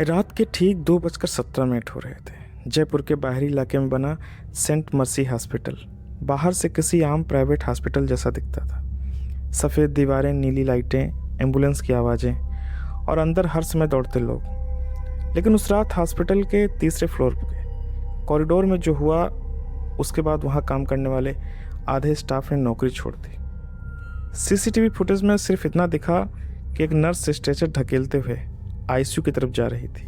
रात के ठीक 2:17 हो रहे थे। जयपुर के बाहरी इलाके में बना सेंट मर्सी हॉस्पिटल बाहर से किसी आम प्राइवेट हॉस्पिटल जैसा दिखता था। सफ़ेद दीवारें, नीली लाइटें, एम्बुलेंस की आवाज़ें और अंदर हर समय दौड़ते लोग। लेकिन उस रात हॉस्पिटल के तीसरे फ्लोर पे कॉरिडोर में जो हुआ, उसके बाद वहाँ काम करने वाले आधे स्टाफ ने नौकरी छोड़ दी। सीसीटीवी फुटेज में सिर्फ इतना दिखा कि एक नर्स स्ट्रेचर ढकेलते हुए आईसीयू की तरफ जा रही थी।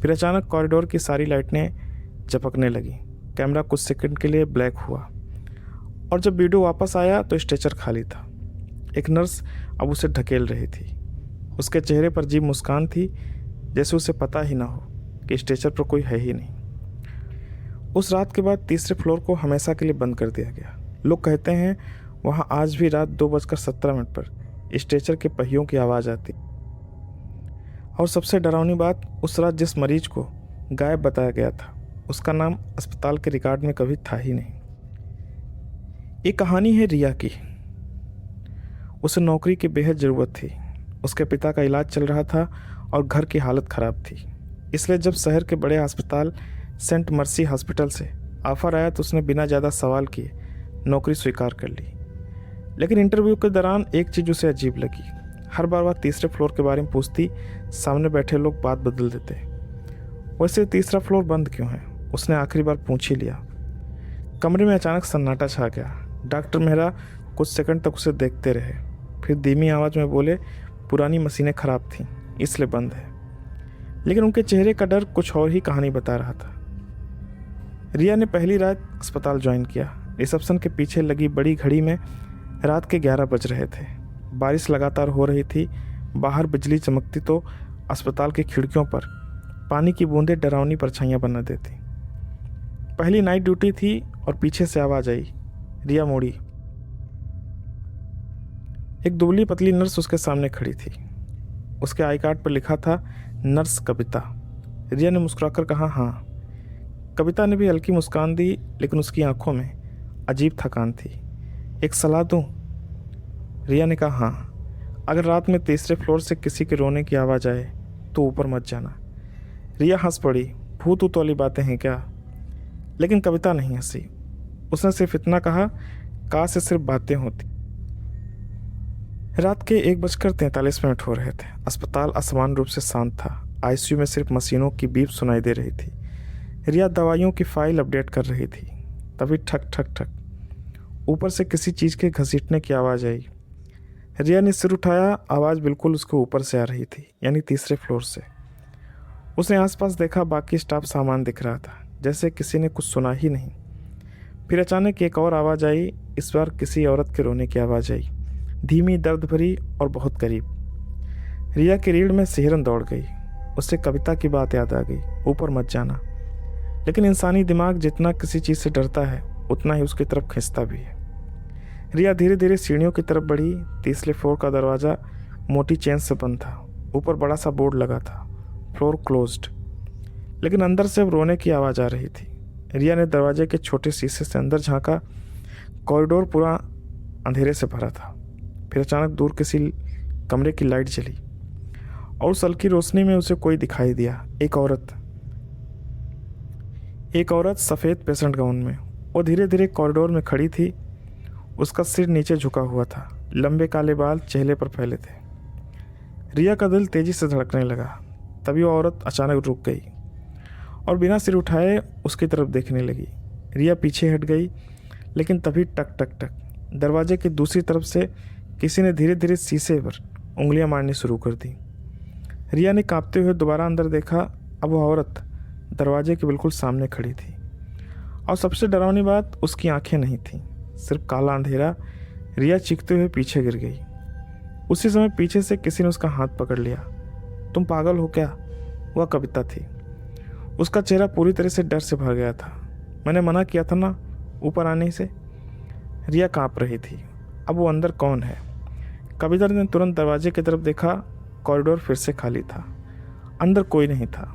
फिर अचानक कॉरिडोर की सारी लाइटें झपकने लगी। कैमरा कुछ सेकंड के लिए ब्लैक हुआ और जब वीडियो वापस आया तो स्ट्रेचर खाली था। एक नर्स अब उसे ढकेल रही थी। उसके चेहरे पर अजीब मुस्कान थी, जैसे उसे पता ही ना हो कि स्ट्रेचर पर कोई है ही नहीं। उस रात के बाद तीसरे फ्लोर को हमेशा के लिए बंद कर दिया गया। लोग कहते हैं वहाँ आज भी रात 2:17 पर स्ट्रेचर के पहियों की आवाज़ आती। और सबसे डरावनी बात, उस रात जिस मरीज को गायब बताया गया था, उसका नाम अस्पताल के रिकॉर्ड में कभी था ही नहीं। ये कहानी है रिया की। उसे नौकरी की बेहद ज़रूरत थी। उसके पिता का इलाज चल रहा था और घर की हालत ख़राब थी। इसलिए जब शहर के बड़े अस्पताल सेंट मर्सी हॉस्पिटल से ऑफ़र आया तो उसने बिना ज़्यादा सवाल किए नौकरी स्वीकार कर ली। लेकिन इंटरव्यू के दौरान एक चीज़ उसे अजीब लगी। हर बार वह तीसरे फ्लोर के बारे में पूछती, सामने बैठे लोग बात बदल देते। वैसे तीसरा फ्लोर बंद क्यों है, उसने आखिरी बार पूछ ही लिया। कमरे में अचानक सन्नाटा छा गया। डॉक्टर मेहरा कुछ सेकंड तक उसे देखते रहे, फिर धीमी आवाज़ में बोले, पुरानी मशीनें ख़राब थीं इसलिए बंद है। लेकिन उनके चेहरे का डर कुछ और ही कहानी बता रहा था। रिया ने पहली रात अस्पताल ज्वाइन किया। रिसेप्शन के पीछे लगी बड़ी घड़ी में रात के 11 बज रहे थे। बारिश लगातार हो रही थी। बाहर बिजली चमकती तो अस्पताल की खिड़कियों पर पानी की बूंदें डरावनी परछाइयाँ बना देती। पहली नाइट ड्यूटी थी और पीछे से आवाज़ आई, रिया मुड़ी। एक दुबली पतली नर्स उसके सामने खड़ी थी। उसके आई कार्ड पर लिखा था नर्स कविता। रिया ने मुस्कुराकर कहा, हाँ। कविता ने भी हल्की मुस्कान दी, लेकिन उसकी आंखों में अजीब थकान थी। एक सलाह दूं? रिया ने कहा, हाँ। अगर रात में तीसरे फ्लोर से किसी के रोने की आवाज़ आए तो ऊपर मत जाना। रिया हंस पड़ी, भूत ऊत वाली बातें हैं क्या? लेकिन कविता नहीं हंसी। उसने सिर्फ इतना कहा, काश से सिर्फ बातें होती। रात के 1:43 हो रहे थे। अस्पताल असामान्य रूप से शांत था। आईसीयू में सिर्फ मशीनों की बीप सुनाई दे रही थी। रिया दवाइयों की फाइल अपडेट कर रही थी। तभी ठक ठक ठक ऊपर से किसी चीज़ के घसीटने की आवाज़ आई। रिया ने सिर उठाया। आवाज़ बिल्कुल उसके ऊपर से आ रही थी, यानी तीसरे फ्लोर से। उसने आसपास देखा, बाकी स्टाफ सामान दिख रहा था, जैसे किसी ने कुछ सुना ही नहीं। फिर अचानक एक और आवाज़ आई। इस बार किसी औरत के रोने की आवाज़ आई, धीमी, दर्द भरी और बहुत करीब। रिया की रीढ़ में सिहरन दौड़ गई। उससे कविता की बात याद आ गई, ऊपर मत जाना। लेकिन इंसानी दिमाग जितना किसी चीज़ से डरता है, उतना ही उसकी तरफ खींचता भी है। रिया धीरे धीरे सीढ़ियों की तरफ बढ़ी। तीसरे फ्लोर का दरवाज़ा मोटी चेन से बंद था। ऊपर बड़ा सा बोर्ड लगा था, फ्लोर क्लोज्ड। लेकिन अंदर से अब रोने की आवाज़ आ रही थी। रिया ने दरवाजे के छोटे शीशे से अंदर झांका। कॉरिडोर पूरा अंधेरे से भरा था। फिर अचानक दूर किसी कमरे की लाइट जली और उस हल्की रोशनी में उसे कोई दिखाई दिया। एक औरत सफ़ेद पेशेंट गाउन में। वो धीरे धीरे कॉरिडोर में खड़ी थी। उसका सिर नीचे झुका हुआ था, लंबे काले बाल चेहरे पर फैले थे। रिया का दिल तेजी से धड़कने लगा। तभी वो औरत अचानक रुक गई और बिना सिर उठाए उसकी तरफ देखने लगी। रिया पीछे हट गई, लेकिन तभी टक टक टक दरवाजे की दूसरी तरफ से किसी ने धीरे धीरे शीशे पर उंगलियां मारनी शुरू कर दी। रिया ने कांपते हुए दोबारा अंदर देखा। अब वो औरत दरवाजे के बिल्कुल सामने खड़ी थी और सबसे डरावनी बात, उसकी आंखें नहीं थीं, सिर्फ काला अंधेरा। रिया चीखते हुए पीछे गिर गई। उसी समय पीछे से किसी ने उसका हाथ पकड़ लिया। तुम पागल हो क्या? वह कविता थी। उसका चेहरा पूरी तरह से डर से भर गया था। मैंने मना किया था ना ऊपर आने से। रिया कांप रही थी। अब वो अंदर कौन है? कविता ने तुरंत दरवाजे की तरफ देखा। कॉरिडोर फिर से खाली था। अंदर कोई नहीं था,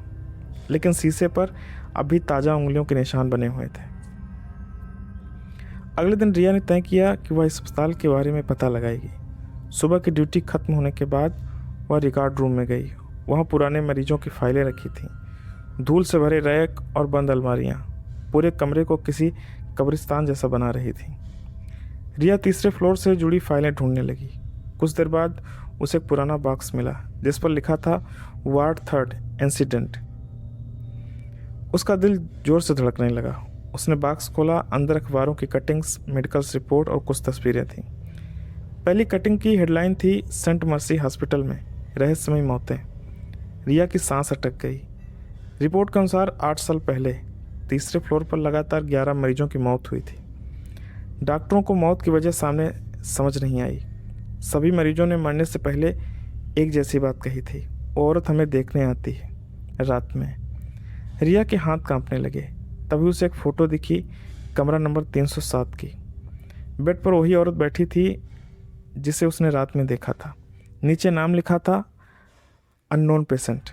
लेकिन शीशे पर अभी ताज़ा उंगलियों के निशान बने हुए थे। अगले दिन रिया ने तय किया कि वह इस अस्पताल के बारे में पता लगाएगी। सुबह की ड्यूटी खत्म होने के बाद वह रिकॉर्ड रूम में गई वहाँ पुराने मरीजों की फाइलें रखी थीं, धूल से भरे रैक और बंद अलमारियाँ पूरे कमरे को किसी कब्रिस्तान जैसा बना रही थी। रिया तीसरे फ्लोर से जुड़ी फाइलें ढूंढने लगी। कुछ देर बाद उसे एक पुराना बॉक्स मिला जिस पर लिखा था वार्ड 3 इंसिडेंट। उसका दिल जोर से धड़कने लगा। उसने बॉक्स खोला। अंदर अखबारों की कटिंग्स, मेडिकल रिपोर्ट और कुछ तस्वीरें थीं। पहली कटिंग की हेडलाइन थी सेंट मर्सी हॉस्पिटल में रहस्यमयी मौतें। रिया की सांस अटक गई। रिपोर्ट के अनुसार 8 साल पहले तीसरे फ्लोर पर लगातार 11 मरीजों की मौत हुई थी। डॉक्टरों को मौत की वजह सामने समझ नहीं आई। सभी मरीजों ने मरने से पहले एक जैसी बात कही थी, वो औरत हमें देखने आती है रात में। रिया के हाथ कांपने लगे। तभी उसे एक फ़ोटो दिखी, कमरा नंबर 307 की। बेड पर वही औरत बैठी थी जिसे उसने रात में देखा था। नीचे नाम लिखा था अननोन पेशेंट।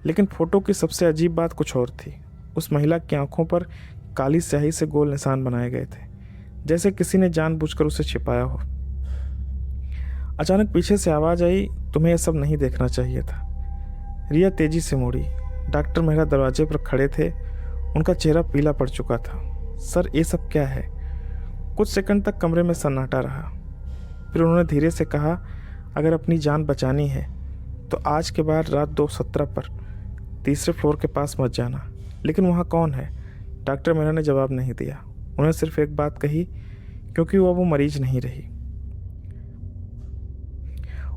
लेकिन फ़ोटो की सबसे अजीब बात कुछ और थी। उस महिला की आंखों पर काली स्याही से गोल निशान बनाए गए थे, जैसे किसी ने जानबूझकर उसे छिपाया हो। अचानक पीछे से आवाज़ आई, तुम्हें यह सब नहीं देखना चाहिए था। रिया तेजी से मुड़ी। डॉक्टर मेहरा दरवाजे पर खड़े थे। उनका चेहरा पीला पड़ चुका था। सर, ये सब क्या है? कुछ सेकंड तक कमरे में सन्नाटा रहा। फिर उन्होंने धीरे से कहा, अगर अपनी जान बचानी है तो आज के बाद रात 2:17 पर तीसरे फ्लोर के पास मत जाना। लेकिन वहाँ कौन है? डॉक्टर मेहरा ने जवाब नहीं दिया। उन्होंने सिर्फ एक बात कही, क्योंकि वो मरीज नहीं रही।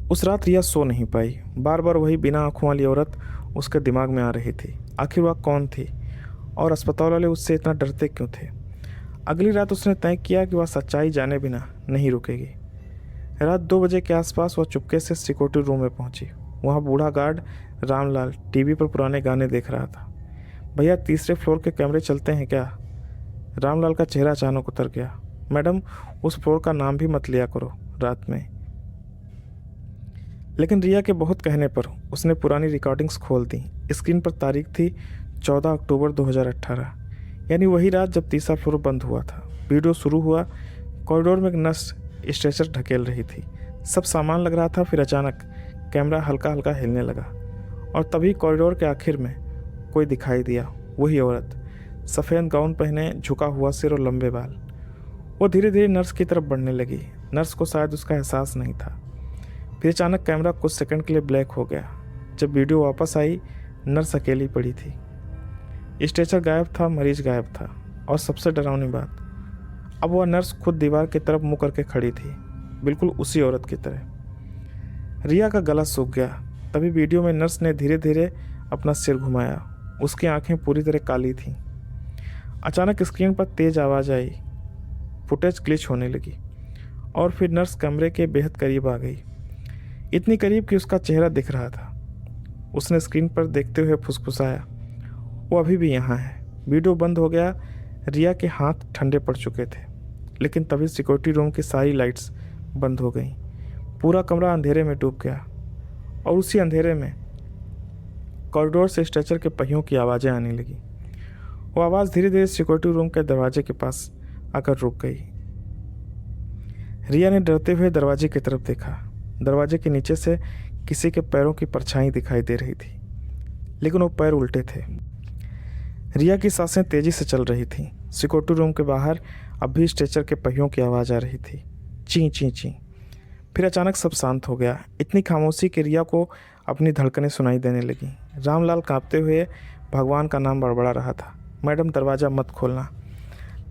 उस रात रिया सो नहीं पाई। बार बार वही बिना आंखों वाली औरत उसके दिमाग में आ रही थी। आखिर वह कौन थी और अस्पताल वाले उससे इतना डरते क्यों थे? अगली रात उसने तय किया कि वह सच्चाई जाने बिना नहीं रुकेगी। रात 2 बजे के आसपास वह चुपके से सिक्योरिटी रूम में पहुंची। वहाँ बूढ़ा गार्ड रामलाल टीवी पर पुराने गाने देख रहा था। भैया, तीसरे फ्लोर के कैमरे चलते हैं क्या? रामलाल का चेहरा अचानक उतर गया। मैडम, उस फ्लोर का नाम भी मत लिया करो रात में। लेकिन रिया के बहुत कहने पर उसने पुरानी रिकॉर्डिंग्स खोल दी। स्क्रीन पर तारीख थी 14 अक्टूबर 2018, यानी वही रात जब तीसरा फ्लोर बंद हुआ था। वीडियो शुरू हुआ। कॉरिडोर में एक नर्स स्ट्रेचर ढकेल रही थी। सब सामान लग रहा था। फिर अचानक कैमरा हल्का हल्का हिलने लगा और तभी कॉरिडोर के आखिर में कोई दिखाई दिया। वही औरत, सफ़ेद गाउन पहने, झुका हुआ सिर और लंबे बाल। वो धीरे धीरे नर्स की तरफ बढ़ने लगी। नर्स को शायद उसका एहसास नहीं था। फिर अचानक कैमरा कुछ सेकंड के लिए ब्लैक हो गया। जब वीडियो वापस आई, नर्स अकेली पड़ी थी। स्ट्रेचर गायब था, मरीज गायब था, और सबसे डरावनी बात, अब वह नर्स खुद दीवार की तरफ मुँह करके खड़ी थी, बिल्कुल उसी औरत की तरह। रिया का गला सूख गया। तभी वीडियो में नर्स ने धीरे धीरे अपना सिर घुमाया। उसकी आंखें पूरी तरह काली थीं। अचानक स्क्रीन पर तेज आवाज़ आई। फुटेज ग्लिच होने लगी और फिर नर्स कमरे के बेहद करीब आ गई, इतनी करीब कि उसका चेहरा दिख रहा था। उसने स्क्रीन पर देखते हुए फुसफुसाया, वो अभी भी यहाँ है। वीडियो बंद हो गया। रिया के हाथ ठंडे पड़ चुके थे। लेकिन तभी सिक्योरिटी रूम की सारी लाइट्स बंद हो गईं। पूरा कमरा अंधेरे में डूब गया और उसी अंधेरे में कॉरिडोर से स्ट्रेचर के पहियों की आवाज़ें आने लगी। वो आवाज़ धीरे धीरे सिक्योरिटी रूम के दरवाजे के पास आकर रुक गई। रिया ने डरते हुए दरवाजे की तरफ देखा। दरवाजे के नीचे से किसी के पैरों की परछाई दिखाई दे रही थी, लेकिन वो पैर उल्टे थे। रिया की सांसें तेजी से चल रही थीं। सिक्योरिटी रूम के बाहर अब भी स्ट्रेचर के पहियों की आवाज़ आ रही थी, ची ची ची। फिर अचानक सब शांत हो गया। इतनी खामोशी कि रिया को अपनी धड़कनें सुनाई देने लगीं। रामलाल कांपते हुए भगवान का नाम बड़बड़ा रहा था, मैडम दरवाज़ा मत खोलना।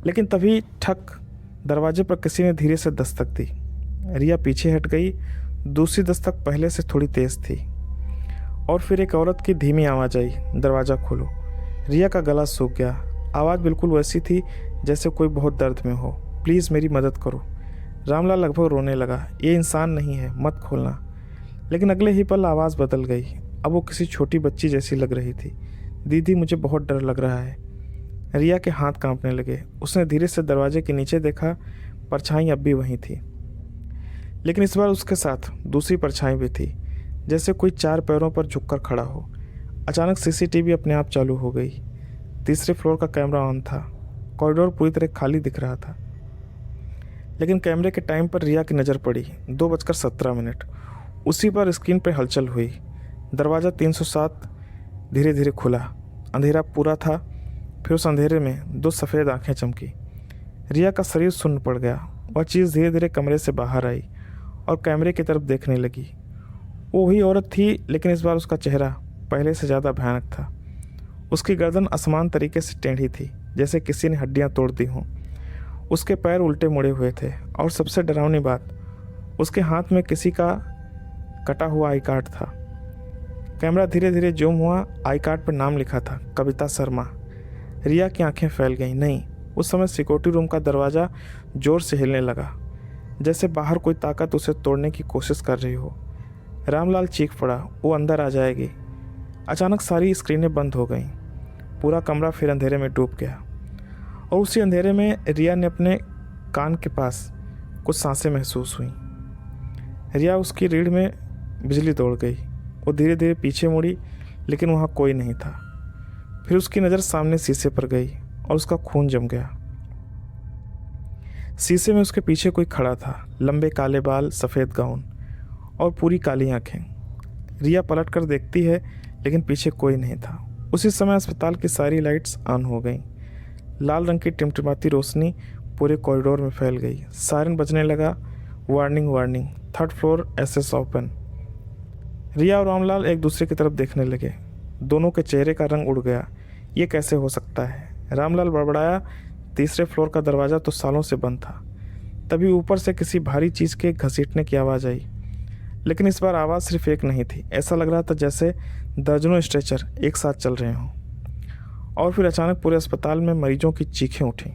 लेकिन तभी ठक, दरवाजे पर किसी ने धीरे से दस्तक दी। रिया पीछे हट गई। दूसरी दस्तक पहले से थोड़ी तेज़ थी और फिर एक औरत की धीमी आवाज़ आई, दरवाज़ा खोलो। रिया का गला सूख गया। आवाज़ बिल्कुल वैसी थी जैसे कोई बहुत दर्द में हो, प्लीज़ मेरी मदद करो। रामलाल लगभग रोने लगा, ये इंसान नहीं है, मत खोलना। लेकिन अगले ही पल आवाज़ बदल गई। अब वो किसी छोटी बच्ची जैसी लग रही थी। दीदी, मुझे बहुत डर लग रहा है। रिया के हाथ कांपने लगे। उसने धीरे से दरवाजे के नीचे देखा। परछाई अब भी वहीं थी, लेकिन इस बार उसके साथ दूसरी परछाई भी थी, जैसे कोई 4 पैरों पर झुककर खड़ा हो। अचानक सीसीटीवी अपने आप चालू हो गई। तीसरे फ्लोर का कैमरा ऑन था। कॉरिडोर पूरी तरह खाली दिख रहा था। लेकिन कैमरे के टाइम पर रिया की नज़र पड़ी, 2:17। उसी पर स्क्रीन पर हलचल हुई। दरवाज़ा 307 धीरे धीरे खुला। अंधेरा पूरा था। फिर उस अंधेरे में 2 सफ़ेद आंखें चमकी। रिया का शरीर सुन्न पड़ गया। वह चीज़ धीरे धीरे कमरे से बाहर आई और कैमरे की तरफ देखने लगी। वो वही औरत थी, लेकिन इस बार उसका चेहरा पहले से ज़्यादा भयानक था। उसकी गर्दन असमान तरीके से टेढ़ी थी, जैसे किसी ने हड्डियाँ तोड़ दी हों। उसके पैर उल्टे मुड़े हुए थे और सबसे डरावनी बात, उसके हाथ में किसी का कटा हुआ आई कार्ड था। कैमरा धीरे धीरे जूम हुआ। आई कार्ड पर नाम लिखा था, कविता शर्मा। रिया की आंखें फैल गईं। नहीं, उस समय सिक्योरिटी रूम का दरवाज़ा ज़ोर से हिलने लगा, जैसे बाहर कोई ताकत उसे तोड़ने की कोशिश कर रही हो। रामलाल चीख पड़ा, वो अंदर आ जाएगी। अचानक सारी स्क्रीनें बंद हो गईं। पूरा कमरा फिर अंधेरे में डूब गया और उसी अंधेरे में रिया ने अपने कान के पास कुछ सांसें महसूस हुई। रिया, उसकी रीढ़ में बिजली दौड़ गई। वो धीरे धीरे पीछे मुड़ी, लेकिन वहाँ कोई नहीं था। फिर उसकी नज़र सामने शीशे पर गई और उसका खून जम गया। शीशे में उसके पीछे कोई खड़ा था, लंबे काले बाल, सफ़ेद गाउन और पूरी काली आंखें। रिया पलट कर देखती है, लेकिन पीछे कोई नहीं था। उसी समय अस्पताल की सारी लाइट्स ऑन हो गईं। लाल रंग की टिमटिमाती रोशनी पूरे कॉरिडोर में फैल गई। सायरन बजने लगा, warning warning, 3rd floor access open. Riya और रामलाल एक दूसरे की तरफ देखने लगे। दोनों के चेहरे का रंग उड़ गया। ये कैसे हो सकता है? रामलाल बड़बड़ाया, 3रे फ्लोर का दरवाज़ा तो सालों से बंद था। तभी ऊपर से किसी भारी चीज़ के घसीटने की आवाज़ आई, लेकिन इस बार आवाज़ सिर्फ एक नहीं थी। ऐसा लग रहा था जैसे दर्जनों स्ट्रेचर एक साथ चल रहे हों। और फिर अचानक पूरे अस्पताल में मरीजों की चीखें उठीं।